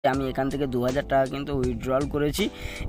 আমি এখান থেকে 2000 টাকা কিন্তু উইথড্রল করেছি।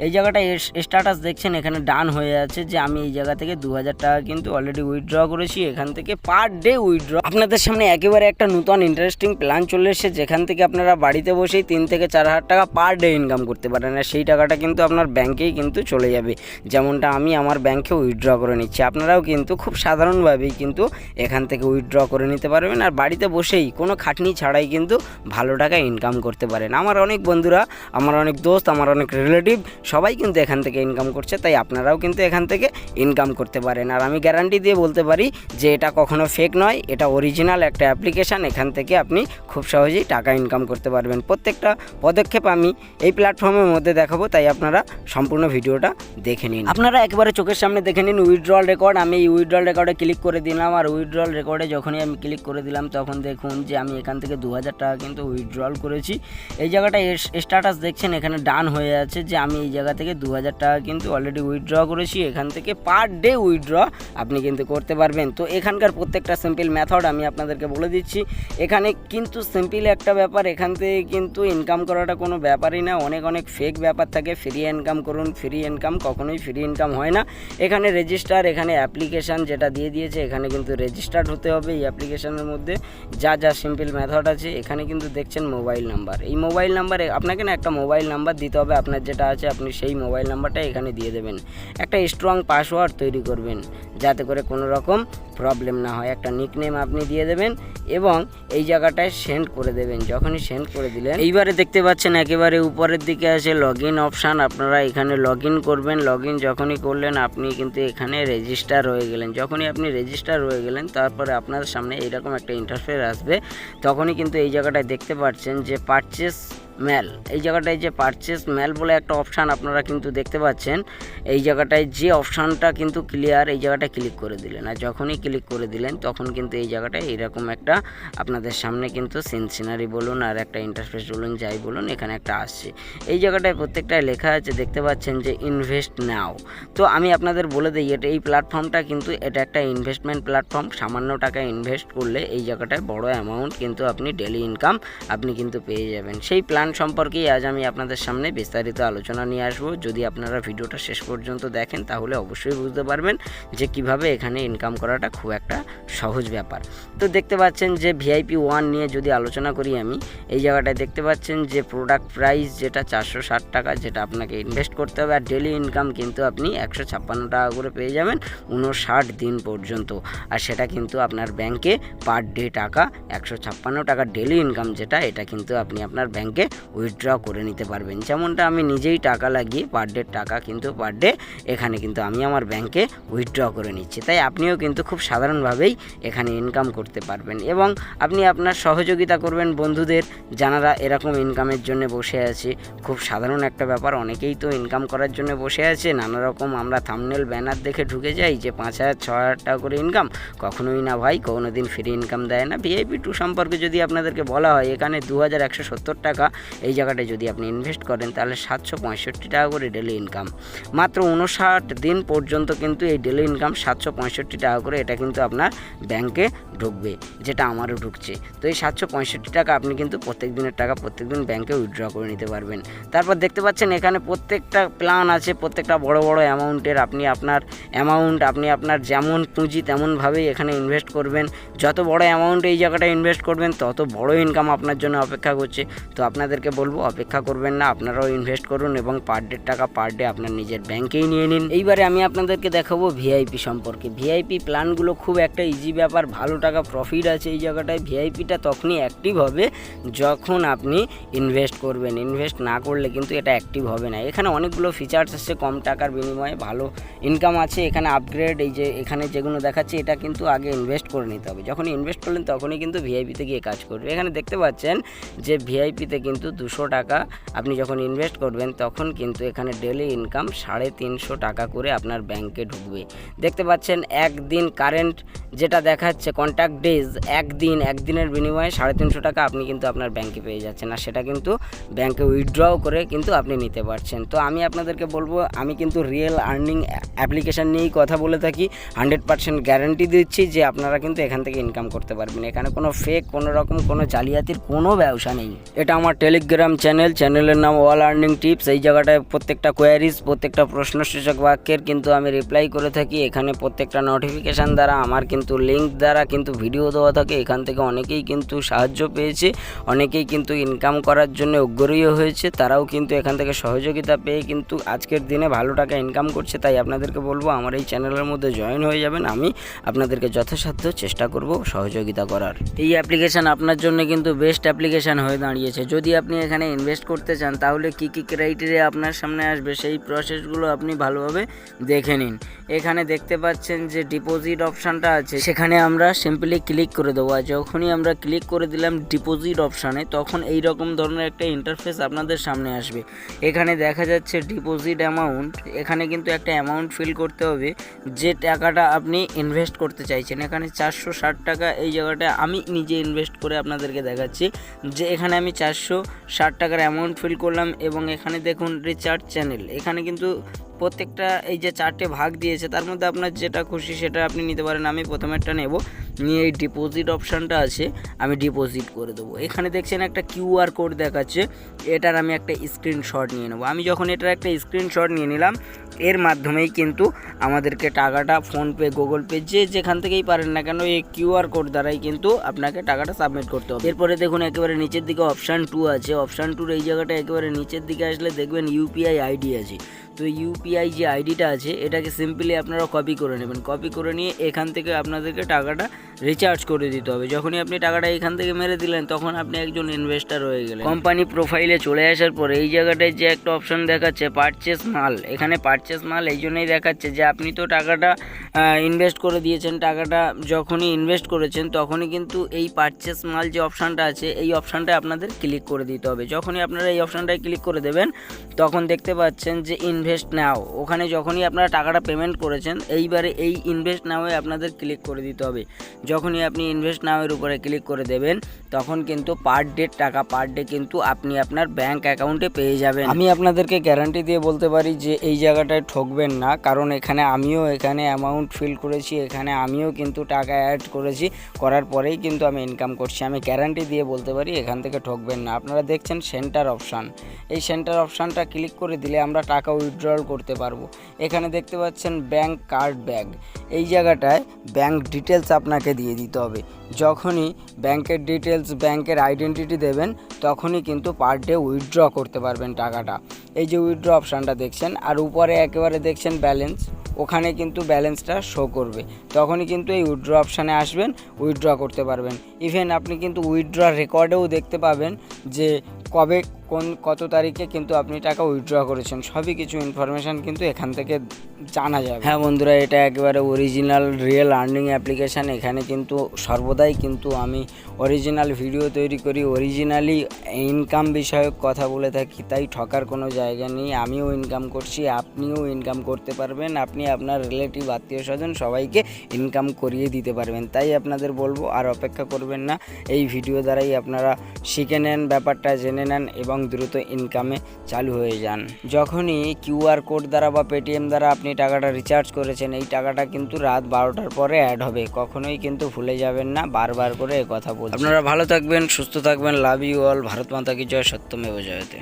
এই জায়গাটায় স্ট্যাটাস দেখছেন এখানে ডান হয়ে আছে যে আমি এই জায়গা থেকে 2000 টাকা কিন্তু অলরেডি উইথড্র করেছি। এখান থেকে পার ডে উইথড্র আপনাদের সামনে একেবারে একটা নতুন ইন্টারেস্টিং প্ল্যান চলে এসেছে, যেখান থেকে আপনারা বাড়িতে বসেই 3 থেকে 4000 টাকা পার ডে ইনকাম করতে পারেন। আর সেই টাকাটা কিন্তু আপনার ব্যাংকেই কিন্তু চলে যাবে, যেমনটা আমি আমার ব্যাংকে উইথড্র করে নিচ্ছি। আপনারাও কিন্তু খুব সাধারণভাবেই কিন্তু এখান থেকে উইথড্র করে নিতে পারবেন আর বাড়িতে বসেই কোনো খাটনি ছাড়াই কিন্তু ভালো টাকা ইনকাম করতে পারেন। আমার অনেক বন্ধুরা, আমার অনেক দোস্ত, আমার অনেক রিলেটিভ সবাই কিন্তু এখান থেকে ইনকাম করছে, তাই আপনারাও কিন্তু এখান থেকে ইনকাম করতে পারেন। আর আমি গ্যারান্টি দিয়ে বলতে পারি যে এটা কখনো ফেক নয়, এটা অরিজিনাল একটা অ্যাপ্লিকেশান। এখান থেকে আপনি খুব সহজেই টাকা ইনকাম করতে পারবেন। প্রত্যেকটা পদক্ষেপ আমি এই প্ল্যাটফর্মের মধ্যে দেখাবো, তাই আপনারা সম্পূর্ণ ভিডিওটা দেখে নিন। আপনারা একেবারে চোখের সামনে দেখে নিন উইথড্রল রেকর্ড। আমি এই উইথড্রল রেকর্ডে ক্লিক করে দিলাম আর উইথড্রল রেকর্ডে যখনই আমি ক্লিক করে দিলাম তখন দেখুন যে আমি এখান থেকে 2000 টাকা কিন্তু উইথড্রল করেছি। এই জায়গাটায় স্ট্যাটাস দেখছেন এখানে ডান হয়ে আছে যে আমি এই জায়গা থেকে 2000 টাকা কিন্তু অলরেডি উইথড্র করেছি। এখান থেকে পার ডে উইথড্র আপনি কিন্তু করতে পারবেন। তো এখানকার প্রত্যেকটা সিম্পল মেথড আমি আপনাদেরকে বলে দিচ্ছি। এখানে কিন্তু সিম্পল একটা ব্যাপার, এখান থেকে কিন্তু ইনকাম করাটা কোনো ব্যাপারই না। অনেক ফেক ব্যাপার থাকে। ফ্রি ইনকাম করুন, ফ্রি ইনকাম কখনোই ফ্রি ইনকাম হয় না। এখানে রেজিস্টার, এখানে অ্যাপ্লিকেশান যেটা দিয়ে দিয়েছে এখানে কিন্তু রেজিস্টার্ড হতে হবে। এই অ্যাপ্লিকেশানের মধ্যে যা সিম্পল মেথড আছে, এখানে কিন্তু দেখছেন মোবাইল নাম্বার। এই মোবাইল নাম্বারে আপনাকে না একটা মোবাইল নাম্বার দিতে হবে। আপনার যেটা আছে আপনি সেই মোবাইল নাম্বারটা এখানে দিয়ে দেবেন। একটা স্ট্রং পাসওয়ার্ড তৈরি করবেন যাতে করে কোনো রকম প্রবলেম না হয়। একটা নিকনেম আপনি দিয়ে দেবেন এবং এই জায়গাটায় সেন্ড করে দেবেন। যখনই সেন্ড করে দিলেন এইবারে দেখতে পাচ্ছেন একেবারে উপরের দিকে আছে লগ ইন অপশান। আপনারা এখানে লগ ইন করবেন। লগ ইন যখনই করলেন আপনি কিন্তু এখানে রেজিস্টার হয়ে গেলেন। যখনই আপনি রেজিস্টার হয়ে গেলেন তারপরে আপনার সামনে এইরকম একটা ইন্টারফেস আসবে। তখনই কিন্তু এই জায়গাটায় দেখতে পাচ্ছেন যে পারচেস মেল, এই জায়গাটায় যে পারচেস মেল বলে একটা অপশান আপনারা কিন্তু দেখতে পাচ্ছেন। এই জায়গাটায় যে অপশানটা কিন্তু ক্লিয়ার, এই জায়গাটায় ক্লিক করে দিলেন। আর যখনই ক্লিক করে দিলেন তখন কিন্তু এই জায়গাটায় এরকম একটা আপনাদের সামনে কিন্তু সিনারি বলুন আর একটা ইন্টারফেস বলুন যাই বলুন এখানে একটা আসছে। এই জায়গাটায় প্রত্যেকটায় লেখা আছে দেখতে পাচ্ছেন যে ইনভেস্ট নাও। তো আমি আপনাদের বলে দিই এটা এই প্ল্যাটফর্মটা কিন্তু এটা একটা ইনভেস্টমেন্ট প্ল্যাটফর্ম। সামান্য টাকা ইনভেস্ট করলে এই জায়গাটায় বড় অ্যামাউন্ট কিন্তু আপনি ডেলি ইনকাম আপনি কিন্তু পেয়ে যাবেন। সেই প্ল্যান সম্পর্কেই আজ আমি আপনাদের সামনে বিস্তারিত আলোচনা নিয়ে আসবো। যদি আপনারা ভিডিওটা শেষ পর্যন্ত দেখেন তাহলে অবশ্যই বুঝতে পারবেন যে কিভাবে এখানে ইনকাম করাটা খুব একটা সহজ ব্যাপার। তো দেখতে পাচ্ছেন যে VIP 1 নিয়ে যদি আলোচনা করি আমি, এই জায়গাটায় দেখতে পাচ্ছেন যে প্রোডাক্ট প্রাইস যেটা 460 টাকা, যেটা আপনাকে ইনভেস্ট করতে হবে। আর ডেলি ইনকাম কিন্তু আপনি 156 টাকা করে পেয়ে যাবেন 59 দিন পর্যন্ত। আর সেটা কিন্তু আপনার ব্যাংকে পার ডে টাকা 156 টাকা ডেলি ইনকাম যেটা, এটা কিন্তু আপনি আপনার ব্যাংকে উইথড্র করে নিতে পারবেন। যেমনটা আমি নিজেই টাকা লাগিয়ে পার ডে টাকা কিন্তু পার ডে এখানে কিন্তু আমি আমার ব্যাংকে উইথড্র করে নিচ্ছি। তাই আপনিও কিন্তু খুব সাধারণভাবেই এখানে ইনকাম করতে পারবেন এবং আপনি আপনার সহযোগিতা করবেন বন্ধুদের যারা এরকম ইনকামের জন্য বসে আছে। খুব সাধারণ একটা ব্যাপার, অনেকেই তো ইনকাম করার জন্য বসে আছে। নানা রকম আমরা থাম্বনেল ব্যানার দেখে ঢুকে যাই যে 5000 6000 টাকা করে ইনকাম। কখনোই না ভাই, কোনো দিন ফ্রি ইনকাম দেয় না। VIP 2 সম্পর্কে যদি আপনাদেরকে বলা হয়, এখানে 2170 টাকা এই জায়গাটায় যদি আপনি ইনভেস্ট করেন তাহলে 765 টাকা করে ডেলি ইনকাম। মাত্র 59 দিন পর্যন্ত কিন্তু এই ডেলি ইনকাম 765 টাকা করে এটা কিন্তু আপনার ব্যাংকে ঢুকবে, যেটা আমারও ঢুকছে। তো এই 765 টাকা আপনি কিন্তু প্রত্যেক দিনের টাকা প্রত্যেক দিন ব্যাংকে উইথড্র করে নিতে পারবেন। তারপর দেখতে পাচ্ছেন এখানে প্রত্যেকটা প্ল্যান আছে, প্রত্যেকটা বড় অ্যামাউন্টের। আপনি আপনার অ্যামাউন্ট আপনি আপনার যেমন পুঁজি তেমনভাবেই এখানে ইনভেস্ট করবেন। যত বড় অ্যামাউন্ট এই জায়গাটায় ইনভেস্ট করবেন তত বড় ইনকাম আপনার জন্য অপেক্ষা করছে। তো আপনাদেরকে বলবো অপেক্ষা করবেন না, আপনারাও ইনভেস্ট করুন এবং পার ডে টাকা পার ডে আপনার নিজের ব্যাংকেই নিয়ে নিন। এইবারে আমি আপনাদেরকে দেখাবো VIP সম্পর্কে। VIP প্ল্যানগুলো খুব একটা ইজি ব্যাপার, ভালো টাকা প্রফিট আছে এই জায়গাটায়। VIPটা তখনই অ্যাক্টিভ হবে যখন আপনি ইনভেস্ট করবেন। ইনভেস্ট না করলে কিন্তু এটা অ্যাক্টিভ হবে না। এখানে অনেকগুলো ফিচার্স আছে, কম টাকার বিনিময়ে ভালো ইনকাম আছে। এখানে আপগ্রেড, এই যে এখানে যেগুলো দেখাচ্ছে এটা কিন্তু আগে ইনভেস্ট করে নিতে হবে। যখন ইনভেস্ট করলেন তখনই কিন্তু VIPতে গিয়ে কাজ করবে। এখানে দেখতে পাচ্ছেন যে VIPতে কিন্তু 200 টাকা আপনি যখন ইনভেস্ট করবেন তখন কিন্তু এখানে ডেলি ইনকাম 350 টাকা করে আপনার ব্যাংকে ঢুকবে। দেখতে পাচ্ছেন একদিন কারেন্ট যেটা দেখাচ্ছে কন্ট্যাক্ট ডেজ একদিনের বিনিময়ে 350 টাকা আপনি কিন্তু আপনার ব্যাংকে পেয়ে যাচ্ছেন, আর সেটা কিন্তু ব্যাংকে উইথড্রও করে কিন্তু আপনি নিতে পারছেন। তো আমি আপনাদেরকে বলবো, আমি কিন্তু রিয়েল আর্নিং অ্যাপ্লিকেশান নিয়েই কথা বলে থাকি, 100% গ্যারান্টি দিচ্ছি যে আপনারা কিন্তু এখান থেকে ইনকাম করতে পারবেন। এখানে কোনো ফেক, কোনো রকম কোনো জালিয়াতির কোনো ব্যবসা নেই। এটা আমার টেলিগ্রাম চ্যানেলের নাম অল আর্নিং টিপস। এই জায়গাটায় প্রত্যেকটা কোয়ারিজ, প্রত্যেকটা প্রশ্নসূচক বাক্যের কিন্তু আমি রিপ্লাই করে থাকি। এখানে প্রত্যেকটা নোটিফিকেশান দ্বারা, আমার কিন্তু লিঙ্ক দ্বারা কিন্তু ভিডিও দেওয়া থাকে। এখান থেকে অনেকেই কিন্তু সাহায্য পেয়েছে, অনেকেই কিন্তু ইনকাম করার জন্য অগ্রহী হয়েছে, তারাও কিন্তু এখান থেকে সহযোগিতা পেয়ে কিন্তু আজকের দিনে ভালো টাকা ইনকাম করছে। তাই আপনাদেরকে বলবো আমার এই চ্যানেলের মধ্যে জয়েন হয়ে যাবেন, আমি আপনাদেরকে যথাসাধ্য চেষ্টা করব সহযোগিতা করার। এই অ্যাপ্লিকেশান আপনার জন্য কিন্তু বেস্ট অ্যাপ্লিকেশান হয়ে দাঁড়িয়েছে। যদি আপনি এখানে ইনভেস্ট করতে চান তাহলে কী কী ক্রাইটেরিয়া আপনার সামনে আসবে সেই প্রসেসগুলো আপনি ভালোভাবে দেখে নিন। এখানে দেখতে পাচ্ছেন যে ডিপোজিট অপশানটা আছে, সেখানে আমরা সিম্পলি ক্লিক করে দেবো। আর যখনই আমরা ক্লিক করে দিলাম ডিপোজিট অপশানে, তখন এই রকম ধরনের একটা ইন্টারফেস আপনাদের সামনে আসবে। এখানে দেখা যাচ্ছে ডিপোজিট অ্যামাউন্ট, এখানে কিন্তু একটা অ্যামাউন্ট ফিল করতে হবে যে টাকাটা আপনি ইনভেস্ট করতে চাইছেন। এখানে 460 টাকা এই জায়গাটায় আমি নিজে ইনভেস্ট করে আপনাদেরকে দেখাচ্ছি যে এখানে আমি 460 টাকার অ্যামাউন্ট ফিল করলাম। এবং এখানে দেখুন রিচার্জ চ্যানেল, এখানে কিন্তু প্রত্যেকটা এই যে 4টে ভাগ দিয়েছে, তার মধ্যে আপনার যেটা খুশি সেটা আপনি নিতে পারেন। আমি প্রথমেরটা নেব, নিয়ে এই ডিপোজিট অপশানটা আছে, আমি ডিপোজিট করে দেবো। এখানে দেখছেন একটা কিউআর কোড দেখাচ্ছে, এটার আমি একটা স্ক্রিনশট নিয়ে নেব। আমি যখন এটার একটা স্ক্রিনশট নিয়ে নিলাম, এর মাধ্যমেই কিন্তু আমাদেরকে টাকাটা ফোনপে, গুগল পে, যে যেখান থেকেই পারেন না কেন, এই কিউআর কোড দ্বারাই কিন্তু আপনাকে টাকাটা সাবমিট করতে হবে। এরপরে দেখুন একেবারে নিচের দিকে অপশান 2 আছে। অপশান 2 এই জায়গাটা একেবারে নিচের দিকে আসলে দেখবেন ইউপিআই আইডি আছে। তো ইউপিআই যে আইডিটা আছে এটাকে সিম্পলি আপনারা কপি করে নেবেন। কপি করে নিয়ে এখান থেকে আপনাদেরকে টাকাটা রিচার্জ করে দিতে হবে। যখনই আপনি টাকাটা এখান থেকে মেরে দিলেন, তখন আপনি একজন ইনভেস্টার হয়ে গেলেন। কোম্পানি প্রোফাইলে চলে আসার পরে এই জায়গাটায় যে একটা অপশান দেখাচ্ছে পারচেস মাল, এখানে পারচেস মাল এই জন্যই দেখাচ্ছে যে আপনি তো টাকাটা ইনভেস্ট করে দিয়েছেন। টাকাটা যখনই ইনভেস্ট করেছেন তখনই কিন্তু এই পারচেস মাল যে অপশানটা আছে এই অপশানটায় আপনাদের ক্লিক করে দিতে হবে। যখনই আপনারা এই অপশানটায় ক্লিক করে দেবেন, তখন দেখতে পাচ্ছেন যে ইনভেস্ট নাও, ওখানে যখনই আপনারা টাকাটা পেমেন্ট করেছেন, এইবারে এই ইনভেস্ট নাওয়ে আপনাদের ক্লিক করে দিতে হবে। যখনই আপনি ইনভেস্ট নাওয়ের উপরে ক্লিক করে দেবেন, তখন কিন্তু পার ডে টাকা, পার ডে কিন্তু আপনি আপনার ব্যাংক অ্যাকাউন্টে পেয়ে যাবেন। আমি আপনাদেরকে গ্যারান্টি দিয়ে বলতে পারি যে এই জায়গাটায় ঠকবেন না, কারণ এখানে আমিও এখানে অ্যামাউন্ট ফিল করেছি, এখানে আমিও কিন্তু টাকা অ্যাড করেছি, করার পরেই কিন্তু আমি ইনকাম করছি। আমি গ্যারান্টি দিয়ে বলতে পারি এখান থেকে ঠকবেন না। আপনারা দেখছেন সেন্টার অপশান, এই সেন্টার অপশানটা ক্লিক করে দিলে আমরা টাকা উইথড্রল করতে পারবো। এখানে দেখতে পাচ্ছেন ব্যাংক কার্ড ব্যাগ, এই জায়গাটায় ব্যাংক ডিটেলস আপনাকে দিয়ে দিতে হবে। যখনই ব্যাংকের ডিটেলস, ব্যাংকের আইডেন্টিটি দেবেন, তখনই কিন্তু পার ডে উইথড্র করতে পারবেন টাকাটা। এই যে উইথড্র অপশানটা দেখছেন, আর উপরে একেবারে দেখছেন ব্যালেন্স, ওখানে কিন্তু ব্যালেন্সটা শো করবে, তখনই কিন্তু এই উইথড্র অপশানে আসবেন, উইথড্র করতে পারবেন। ইভেন আপনি কিন্তু উইথড্র রেকর্ডেও দেখতে পাবেন যে কবে কত তারিখে কিন্তু আপনি টাকা উইথড্র করেছেন, সবই কিছু ইনফরমেশান কিন্তু এখান থেকে জানা যাবে। হ্যাঁ বন্ধুরা, এটা একেবারে অরিজিনাল রিয়েল আর্নিং অ্যাপ্লিকেশান। এখানে কিন্তু সর্বদাই কিন্তু আমি অরিজিনাল ভিডিও তৈরি করি, অরিজিনালি ইনকাম বিষয়ক কথা বলে থাকি, তাই ঠকার কোনো জায়গা নেই। আমিও ইনকাম করছি, আপনিও ইনকাম করতে পারবেন, আপনি আপনার রিলেটিভ, আত্মীয় স্বজন সবাইকে ইনকাম করিয়ে দিতে পারবেন। তাই আপনাদের বলবো আর অপেক্ষা করবেন না, এই ভিডিও দ্বারাই আপনারা শিখে নেন, ব্যাপারটা জেনে নেন এবং দ্রুত ইনকামে চালু হয়ে যান। যখনই কিউআর কোড দ্বারা বা পেটিএম দ্বারা আপনি টাকাটা রিচার্জ করেছেন, এই টাকাটা কিন্তু রাত 12টার পরে অ্যাড হবে, কখনোই কিন্তু ভুলে যাবেন না, বারবার করে কথা বলছি। আপনারা ভালো থাকবেন, সুস্থ থাকবেন, লাভ ইউ অল, ভারত মাতা কি জয়, সত্যমেব জয়তে।